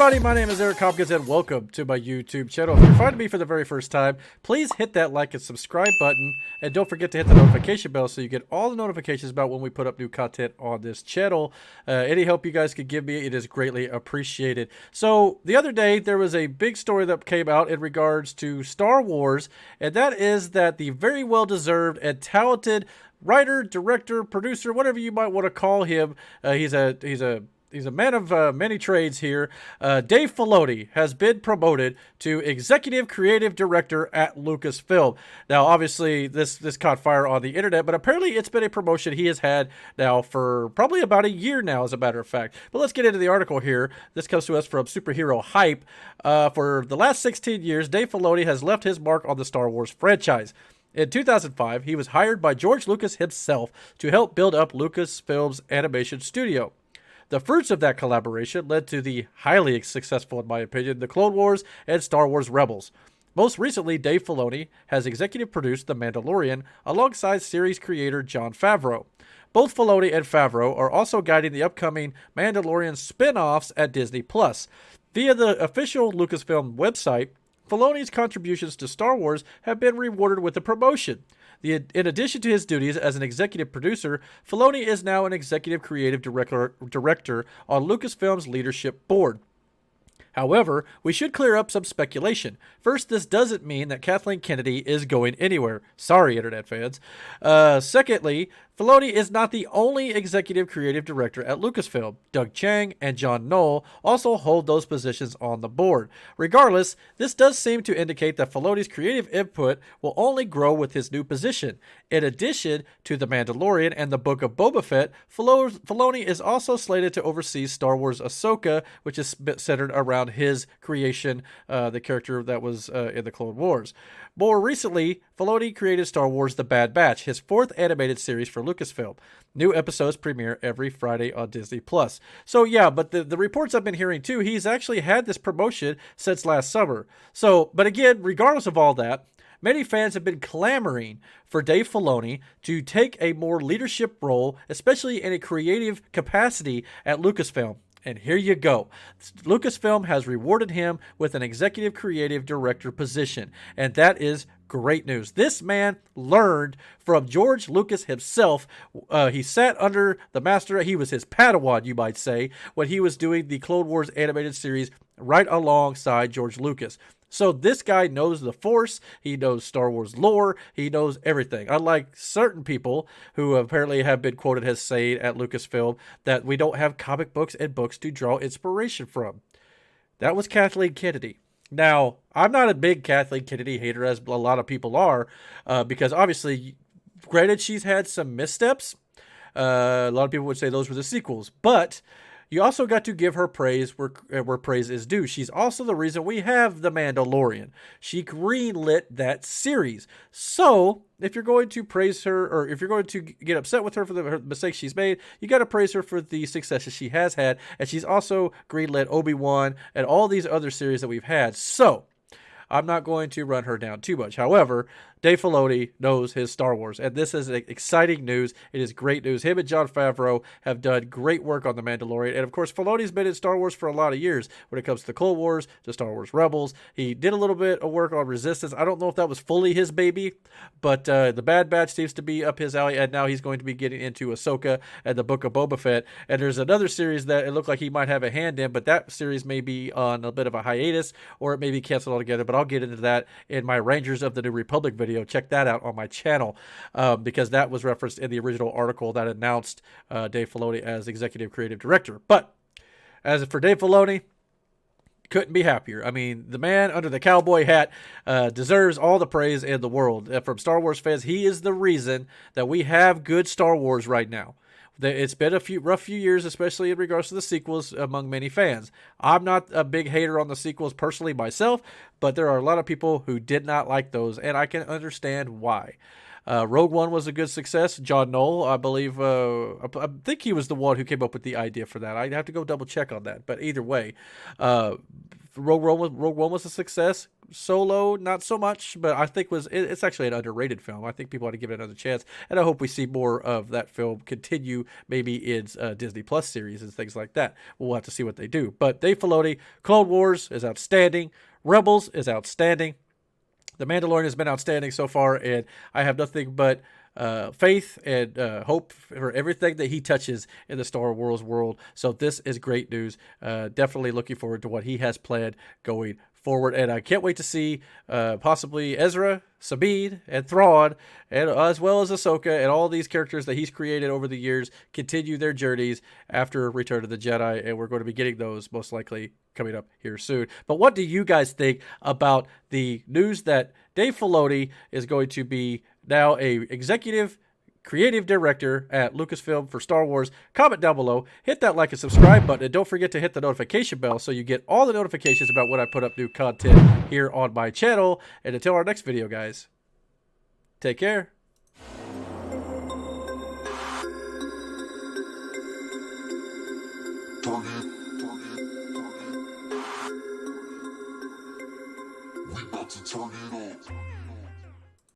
everybody, my name is Eric Hopkins and welcome to my YouTube channel. If you're finding me for the very first time, please hit that like and subscribe button and don't forget to hit the notification bell so you get all the notifications about when we put up new content on this channel. Any help you guys could give me, it is greatly appreciated. So the other day there was a big story that came out in regards to Star Wars, and that is that the very well-deserved and talented writer, director, producer, whatever you might want to call him, he's a man of many trades here. Dave Filoni has been promoted to Executive Creative Director at Lucasfilm. Now, obviously, this caught fire on the internet, but apparently it's been a promotion he has had now for probably about a year now, as a matter of fact. But let's get into the article here. This comes to us from Superhero Hype. For the last 16 years, Dave Filoni has left his mark on the Star Wars franchise. In 2005, he was hired by George Lucas himself to help build up Lucasfilm's animation studio. The fruits of that collaboration led to the highly successful, in my opinion, The Clone Wars and Star Wars Rebels. Most recently, Dave Filoni has executive produced The Mandalorian alongside series creator Jon Favreau. Both Filoni and Favreau are also guiding the upcoming Mandalorian spin-offs at Disney+. Via the official Lucasfilm website, Filoni's contributions to Star Wars have been rewarded with a promotion. In addition to his duties as an executive producer, Filoni is now an executive creative director on Lucasfilm's leadership board. However, we should clear up some speculation. First, this doesn't mean that Kathleen Kennedy is going anywhere. Sorry, internet fans. Secondly, Filoni is not the only executive creative director at Lucasfilm. Doug Chiang and John Knoll also hold those positions on the board. Regardless, this does seem to indicate that Filoni's creative input will only grow with his new position. In addition to The Mandalorian and the Book of Boba Fett, Filoni is also slated to oversee Star Wars Ahsoka, which is centered around his creation, the character that was in the Clone Wars. More recently, Filoni created Star Wars The Bad Batch, his fourth animated series for Lucasfilm. New episodes premiere every Friday on Disney+. So yeah, but the reports I've been hearing too, he's actually had this promotion since last summer. So, but again, regardless of all that, many fans have been clamoring for Dave Filoni to take a more leadership role, especially in a creative capacity at Lucasfilm. And here you go. Lucasfilm has rewarded him with an executive creative director position. And that is great news. This man learned from George Lucas himself. He sat under the master. He was his Padawan, you might say, when he was doing the Clone Wars animated series right alongside George Lucas. So this guy knows the Force, he knows Star Wars lore, he knows everything. Unlike certain people who apparently have been quoted as saying at Lucasfilm that we don't have comic books and books to draw inspiration from. That was Kathleen Kennedy. Now, I'm not a big Kathleen Kennedy hater, as a lot of people are, because obviously, granted, she's had some missteps. A lot of people would say those were the sequels, but you also got to give her praise where praise is due. She's also the reason we have The Mandalorian. She greenlit that series. So, if you're going to praise her, or if you're going to get upset with her for her mistakes she's made, you got to praise her for the successes she has had. And she's also greenlit Obi-Wan and all these other series that we've had. So, I'm not going to run her down too much. However, Dave Filoni knows his Star Wars, and this is exciting news. It is great news. Him and Jon Favreau have done great work on The Mandalorian, and of course, Filoni's been in Star Wars for a lot of years when it comes to the Clone Wars, to Star Wars Rebels. He did a little bit of work on Resistance. I don't know if that was fully his baby, but The Bad Batch seems to be up his alley, and now he's going to be getting into Ahsoka and the Book of Boba Fett, and there's another series that it looked like he might have a hand in, but that series may be on a bit of a hiatus, or it may be canceled altogether, but I'll get into that in my Rangers of the New Republic video. Check that out on my channel, because that was referenced in the original article that announced Dave Filoni as executive creative director. But as for Dave Filoni, couldn't be happier. I mean, the man under the cowboy hat deserves all the praise in the world. From Star Wars fans, he is the reason that we have good Star Wars right now. It's been a rough few years, especially in regards to the sequels among many fans. I'm not a big hater on the sequels personally myself, but there are a lot of people who did not like those, and I can understand why. Rogue One was a good success. John Knoll, I believe, I think he was the one who came up with the idea for that. I'd have to go double check on that, but either way, Rogue One was a success. Solo, not so much, but I think it's actually an underrated film. I think people ought to give it another chance, and I hope we see more of that film continue, maybe in Disney Plus series and things like that. We'll have to see what they do. But Dave Filoni, Clone Wars is outstanding. Rebels is outstanding. The Mandalorian has been outstanding so far, and I have nothing but faith and hope for everything that he touches in the Star Wars world. So this is great news. Definitely looking forward to what he has planned going forward, and I can't wait to see possibly Ezra, Sabine, and Thrawn, and as well as Ahsoka, and all these characters that he's created over the years continue their journeys after Return of the Jedi, and we're going to be getting those most likely coming up here soon. But what do you guys think about the news that Dave Filoni is going to be now a executive creative director at Lucasfilm for Star Wars? Comment down below, hit that like and subscribe button, and don't forget to hit the notification bell so you get all the notifications about when I put up new content here on my channel. And until our next video, guys, take care. We about to turn it on.